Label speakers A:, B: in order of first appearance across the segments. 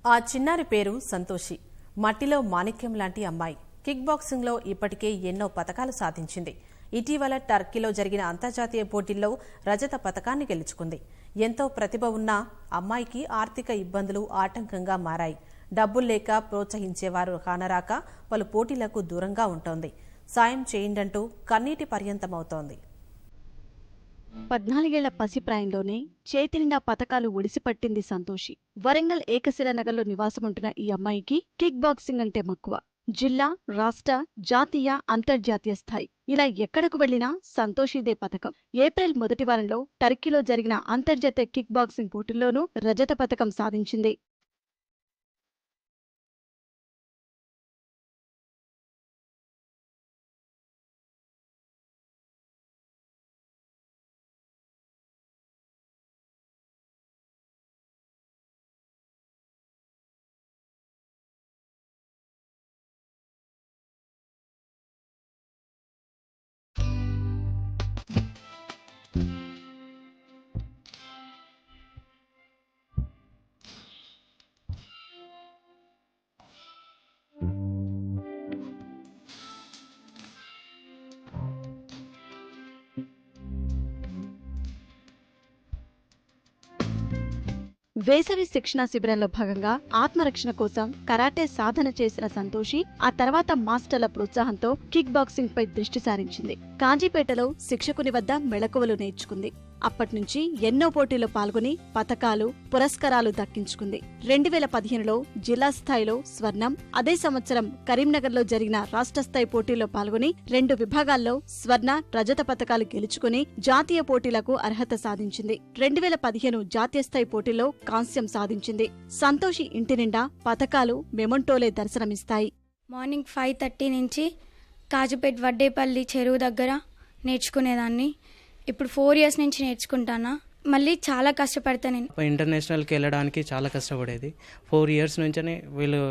A: ఆ చిన్నారి పేరు సంతోషి. మట్టిలో మాణిక్యం లాంటి అమ్మాయి. కిక్ బాక్సింగ్ లో ఇప్పటికే ఎన్నో పతకాలు సాధించింది. ఇటీవల టర్కీలో జరిగిన అంతర్జాతీయ పోటీల్లో రజత పతకాన్ని గెలుచుకుంది. ఎంతో ప్రతిభ ఉన్న అమ్మాయికి ఆర్థిక ఇబ్బందులు ఆటంకంగా మారాయి. డబ్బులు లేక ప్రోత్సహించేవారు కానరాక పలు పోటీలకు దూరంగా ఉంటోంది. సాయం చేయండంటూ కన్నీటి పర్యంతమవుతోంది.
B: 14 ఏళ్ల పసిప్రాయంలోనే చేతినిండా పతకాలు ఒడిసిపట్టింది సంతోషి. వరంగల్ ఏకశిల నగర్లో నివాసముంటున్న ఈ అమ్మాయికి కిక్ బాక్సింగ్ అంటే మక్కువ. జిల్లా, రాష్ట్ర, జాతీయ, అంతర్జాతీయ స్థాయి ఇలా ఎక్కడకు వెళ్లినా సంతోషిదే పతకం. ఏప్రిల్ మొదటి వారంలో టర్కీలో జరిగిన అంతర్జాతీయ కిక్ బాక్సింగ్ పోటీల్లోనూ రజత పతకం సాధించింది. వేసవి శిక్షణా శిబిరంలో భాగంగా ఆత్మరక్షణ కోసం కరాటే సాధన చేసిన సంతోషి ఆ తర్వాత మాస్టర్ల ప్రోత్సాహంతో కిక్ బాక్సింగ్ పై దృష్టి సారించింది. కాజీపేటలో శిక్షకుని వద్ద మెళకువలు నేర్చుకుంది. అప్పట్నుంచి ఎన్నో పోటీల్లో పాల్గొని పతకాలు, పురస్కారాలు దక్కించుకుంది. 2015లో జిల్లా స్థాయిలో స్వర్ణం, అదే సంవత్సరం కరీంనగర్లో జరిగిన రాష్ట్ర స్థాయి పోటీల్లో పాల్గొని 2 విభాగాల్లో స్వర్ణ, రజత పతకాలు గెలుచుకుని జాతీయ పోటీలకు అర్హత సాధించింది. 2015 జాతీయ స్థాయి పోటీల్లో కాంస్యం సాధించింది. సంతోషి ఇంటి నిండా పతకాలు, మెమంటోలే దర్శనమిస్తాయి.
C: మార్నింగ్ 5:30 నుంచి కాజుపేట వడ్డేపల్లి చెరువు దగ్గర నేర్చుకునేదాన్ని. ఇప్పుడు 4 years నుంచి నేర్చుకుంటానా. మళ్ళీ చాలా కష్టపడతా. నేను
D: ఇంటర్నేషనల్కి వెళ్ళడానికి చాలా కష్టపడేది. 4 years నుంచే వీళ్ళు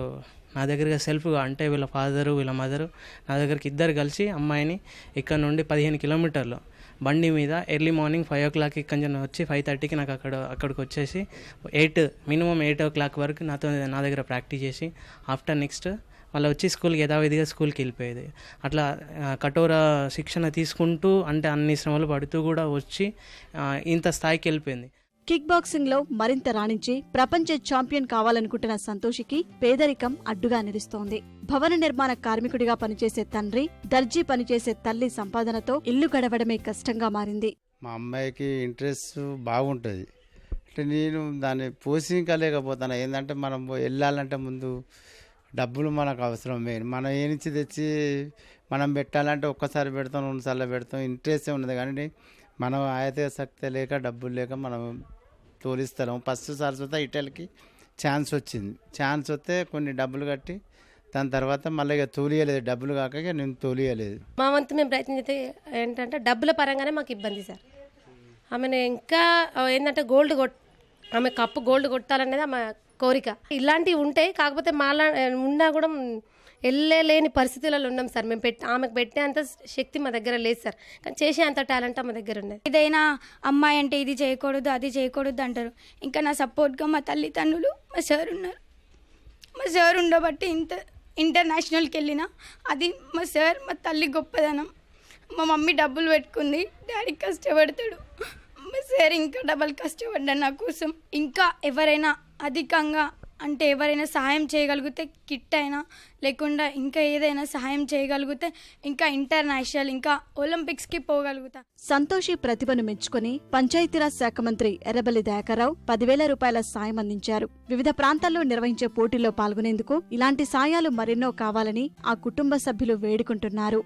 D: నా దగ్గరగా సెల్ఫ్గా, అంటే వీళ్ళ ఫాదరు వీళ్ళ మదరు నా దగ్గరికి ఇద్దరు కలిసి అమ్మాయిని ఇక్కడ నుండి 15 kilometers బండి మీద ఎర్లీ మార్నింగ్ 5 o'clock ఇక్కడి నుంచి వచ్చి 5:30కి నాకు అక్కడికి వచ్చేసి మినిమం 8 o'clock వరకు నా దగ్గర ప్రాక్టీస్ చేసి ఆఫ్టర్ నెక్స్ట్ వాళ్ళు వచ్చి స్కూల్కి యథావిధిగా స్కూల్కి వెళ్ళిపోయేది. అట్లా కఠోర శిక్షణ తీసుకుంటూ, అంటే అన్ని శ్రమలు పడుతూ కూడా వచ్చి ఇంత స్థాయికి వెళ్ళిపోయింది.
B: కిక్ బాక్సింగ్ లో మరింత రాణించి ప్రపంచ ఛాంపియన్ కావాలనుకుంటున్న సంతోషికి పేదరికం అడ్డుగా నిలుస్తోంది. భవన నిర్మాణ కార్మికుడిగా పనిచేసే తండ్రి, దర్జీ పనిచేసే తల్లి సంపాదనతో ఇల్లు గడవడమే కష్టంగా మారింది.
E: మా అమ్మాయికి ఇంట్రెస్ట్ బాగుంటుంది. అంటే నేను దాన్ని పోషించలేకపోతాను. ఏంటంటే మనం వెళ్ళాలంటే ముందు డబ్బులు మనకు అవసరం. మనం ఏ నుంచి తెచ్చి మనం పెట్టాలంటే ఒక్కసారి పెడతాం, 2 సార్లు పెడతాం. ఇంట్రెస్టే ఉన్నది కానీ మనం ఆయతే శక్తి లేక, డబ్బులు లేక మనం తోలిస్తాం. ఫస్ట్ సారి చూస్తే ఇటలీకి ఛాన్స్ వచ్చింది. ఛాన్స్ వస్తే కొన్ని డబ్బులు కట్టి దాని తర్వాత మళ్ళీ ఇక తోలియలేదు. డబ్బులు కాక నేను తోలియలేదు.
F: మా వంతు మేము ప్రయత్నం చేస్తే ఏంటంటే డబ్బుల పరంగానే మాకు ఇబ్బంది సార్. ఆమెను ఇంకా ఏంటంటే ఆమె కప్పు గోల్డ్ కొట్టాలనేది ఆమె కోరిక. ఇలాంటివి ఉంటాయి, కాకపోతే మాలా ఉన్నా కూడా వెళ్ళలేని పరిస్థితులలో ఉన్నాం సార్. మేము ఆమెకు పెట్టే అంత శక్తి మా దగ్గర లేదు సార్, కానీ చేసే అంత టాలెంట్ మా దగ్గర ఉన్నది.
C: ఏదైనా అమ్మాయి అంటే ఇది చేయకూడదు, అది చేయకూడదు అంటారు. ఇంకా నా సపోర్ట్గా మా తల్లిదండ్రులు, మా సార్ ఉన్నారు. మా సార్ ఉండబట్టి ఇంటర్నేషనల్కి వెళ్ళిన అది మా సార్, మా తల్లి గొప్పదనం. మా మమ్మీ డబ్బులు పెట్టుకుంది, డాడీ కష్టపడతాడు. మా సార్ ఇంకా డబల్ కష్టపడ్డాడు నా కోసం. ఇంకా ఎవరైనా అధికంగా అంటే ఎవరైనా సహాయం చేయగలిగితే, కిట్ అయినా లేకుండా ఇంకా ఏదైనా సహాయం చేయగలిగితే ఇంకా ఇంటర్నేషనల్, ఇంకా ఒలింపిక్స్కి పోగలుగుతా.
B: సంతోషి ప్రతిభను మెచ్చుకుని పంచాయతీరాజ్ శాఖ మంత్రి ఎర్రబెల్లి దయాకర్రావు 10,000 రూపాయల సాయం అందించారు. వివిధ ప్రాంతాల్లో నిర్వహించే పోటీల్లో పాల్గొనేందుకు ఇలాంటి సాయాలు మరెన్నో కావాలని ఆ కుటుంబ సభ్యులు వేడుకుంటున్నారు.